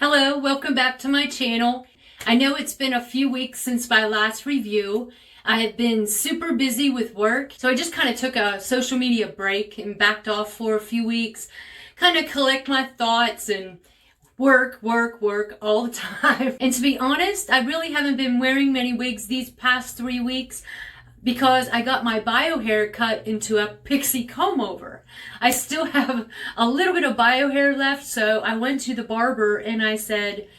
Hello, welcome back to my channel. I know it's been a few weeks since my last review. I have been super busy with work, so I just kind of took a social media break and backed off for a few weeks, kind of collect my thoughts and work all the time. And to be honest, I really haven't been wearing many wigs these past 3 weeks because I got my bio hair cut into a pixie comb over. I still have a little bit of bio hair left, so I went to the barber and I said,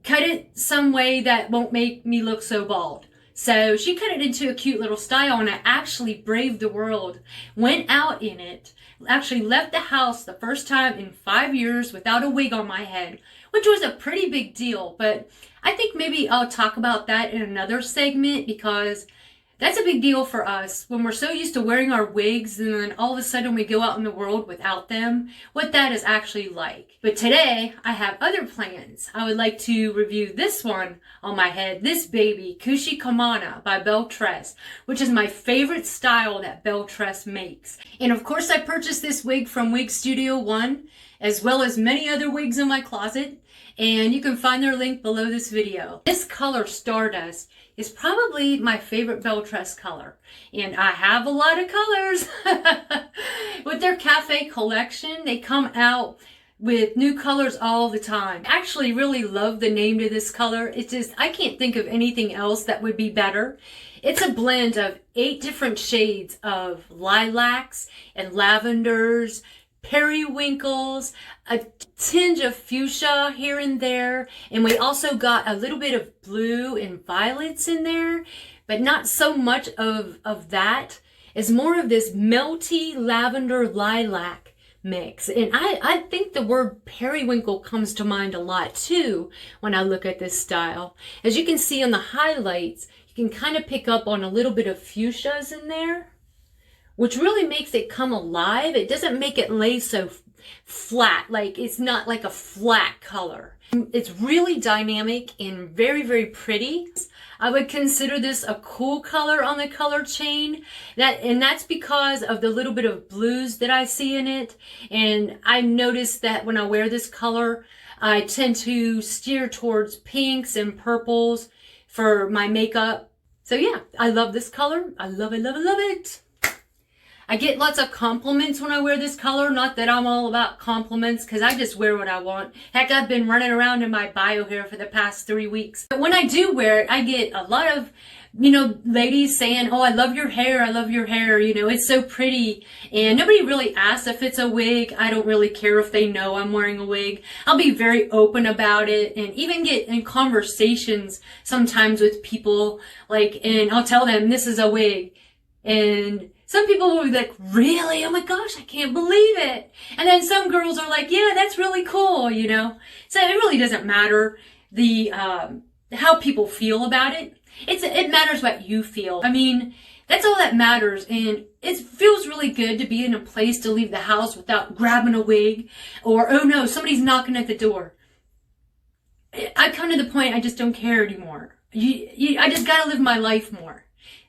cut it some way that won't make me look so bald. So she cut it into a cute little style, and I actually braved the world, went out in it, actually left the house the first time in 5 years without a wig on my head, which was a pretty big deal. But I think maybe I'll talk about that in another segment, because that's a big deal for us when we're so used to wearing our wigs and then all of a sudden we go out in the world without them, what that is actually like. But today I have other plans. I would like to review this one on my head, this baby, KUSHIKAMANA by Belletress, which is my favorite style that Belletress makes. And of course I purchased this wig from Wig Studio One, as well as many other wigs in my closet, and you can find their link below this video. This color, Stardust, is probably my favorite Belletress color, and I have a lot of colors. With their cafe collection, they come out with new colors all the time. I actually really love the name to this color. It's just, I can't think of anything else that would be better. It's a blend of 8 different shades of lilacs and lavenders, periwinkles, a tinge of fuchsia here and there, and we also got a little bit of blue and violets in there, but not so much of that. It's more of this melty lavender lilac mix. And I think the word periwinkle comes to mind a lot too when I look at this style. As you can see on the highlights, you can kind of pick up on a little bit of fuchsias in there, which really makes it come alive. It doesn't make it lay so flat, like it's not like a flat color. It's really dynamic and very, very pretty. I would consider this a cool color on the color chain, and that's because of the little bit of blues that I see in it. And I noticed that when I wear this color, I tend to steer towards pinks and purples for my makeup. So yeah, I love this color. I love it, love it, love it. I get lots of compliments when I wear this color. Not that I'm all about compliments, because I just wear what I want. Heck, I've been running around in my bio hair for the past 3 weeks. But when I do wear it, I get a lot of, ladies saying, oh, I love your hair, I love your hair, it's so pretty. And nobody really asks if it's a wig. I don't really care if they know I'm wearing a wig. I'll be very open about it, and even get in conversations sometimes with people, and I'll tell them this is a wig. And some people will be like, really? Oh my gosh, I can't believe it. And then some girls are like, yeah, that's really cool, So it really doesn't matter how people feel about it. It matters what you feel. I mean, that's all that matters. And it feels really good to be in a place to leave the house without grabbing a wig, or, oh no, somebody's knocking at the door. I've come to the point I just don't care anymore. I just gotta live my life more.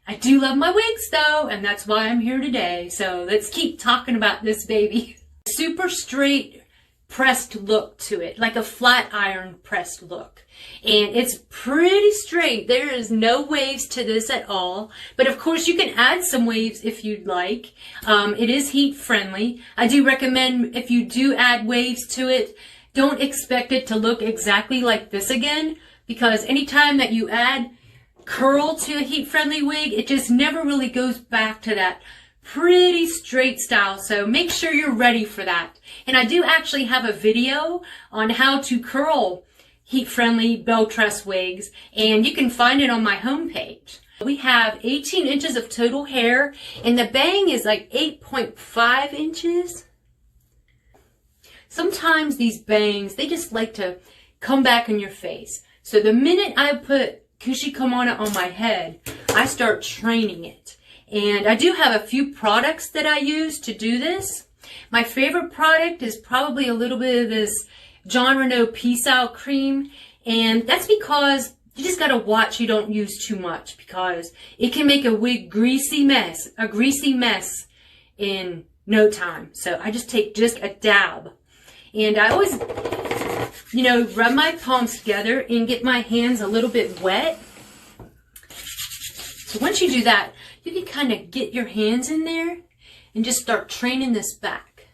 I do love my wigs though, and that's why I'm here today. So let's keep talking about this baby. Super straight pressed look to it, like a flat iron pressed look. And it's pretty straight. There is no waves to this at all. But of course you can add some waves if you'd like. It is heat friendly. I do recommend, if you do add waves to it, don't expect it to look exactly like this again, because anytime that you add curl to a heat-friendly wig, it just never really goes back to that pretty straight style. So make sure you're ready for that. And I do actually have a video on how to curl heat-friendly Belletress wigs, and you can find it on my homepage. We have 18 inches of total hair, and the bang is like 8.5 inches. Sometimes these bangs, they just like to come back in your face. So the minute I put KUSHIKAMANA on my head, I start training it. And I do have a few products that I use to do this. My favorite product is probably a little bit of this Jon Renau Peace Out cream, and that's because you just gotta watch you don't use too much, because it can make a wig greasy mess in no time. So I just take just a dab, and I always you know, rub my palms together and get my hands a little bit wet. So once you do that, you can kind of get your hands in there and just start training this back.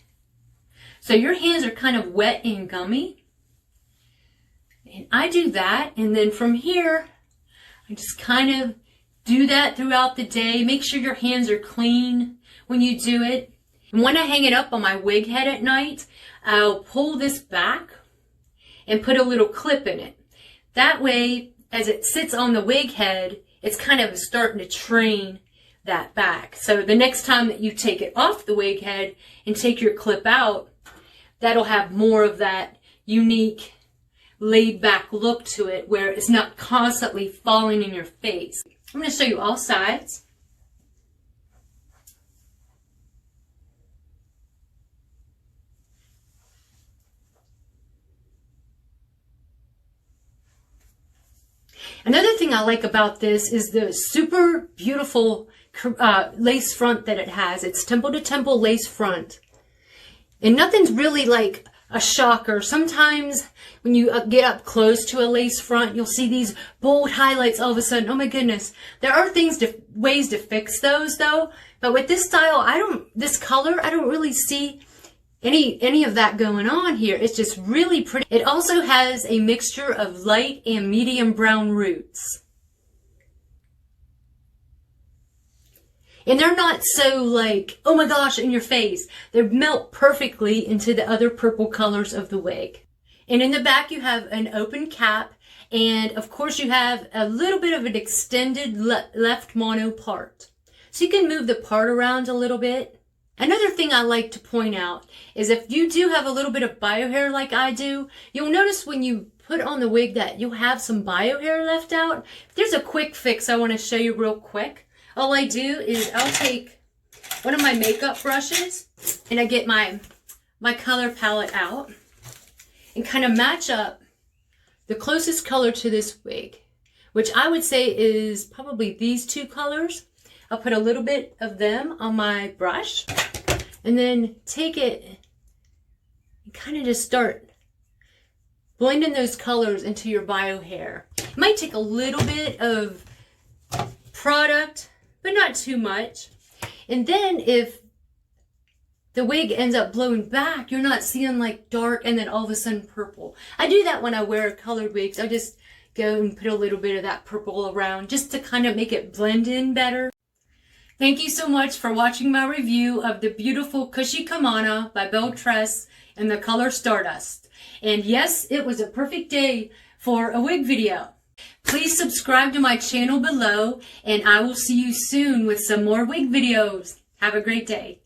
So your hands are kind of wet and gummy. And I do that, and then from here, I just kind of do that throughout the day. Make sure your hands are clean when you do it. And when I hang it up on my wig head at night, I'll pull this back and put a little clip in it. That way, as it sits on the wig head, it's kind of starting to train that back. So the next time that you take it off the wig head and take your clip out, that'll have more of that unique laid back look to it where it's not constantly falling in your face. I'm going to show you all sides. Another thing I like about this is the super beautiful lace front that it has. It's temple to temple lace front. And nothing's really like a shocker. Sometimes when you get up close to a lace front, you'll see these bold highlights all of a sudden. Oh my goodness. There are ways to fix those though. But with this style, this color, I don't really see any of that going on here. It's just really pretty. It also has a mixture of light and medium brown roots. And they're not so like, oh my gosh, in your face. They melt perfectly into the other purple colors of the wig. And in the back you have an open cap, and of course you have a little bit of an extended left mono part. So you can move the part around a little bit. Another thing I like to point out is if you do have a little bit of bio hair like I do, you'll notice when you put on the wig that you'll have some bio hair left out. There's a quick fix I want to show you real quick. All I do is I'll take one of my makeup brushes and I get my color palette out and kind of match up the closest color to this wig, which I would say is probably these two colors. I'll put a little bit of them on my brush and then take it and kind of just start blending those colors into your bio hair. It might take a little bit of product, but not too much. And then if the wig ends up blowing back, you're not seeing like dark and then all of a sudden purple. I do that when I wear colored wigs. I just go and put a little bit of that purple around just to kind of make it blend in better. Thank you so much for watching my review of the beautiful KUSHIKAMANA by Belletress in the color Stardust. And yes, it was a perfect day for a wig video. Please subscribe to my channel below, and I will see you soon with some more wig videos. Have a great day.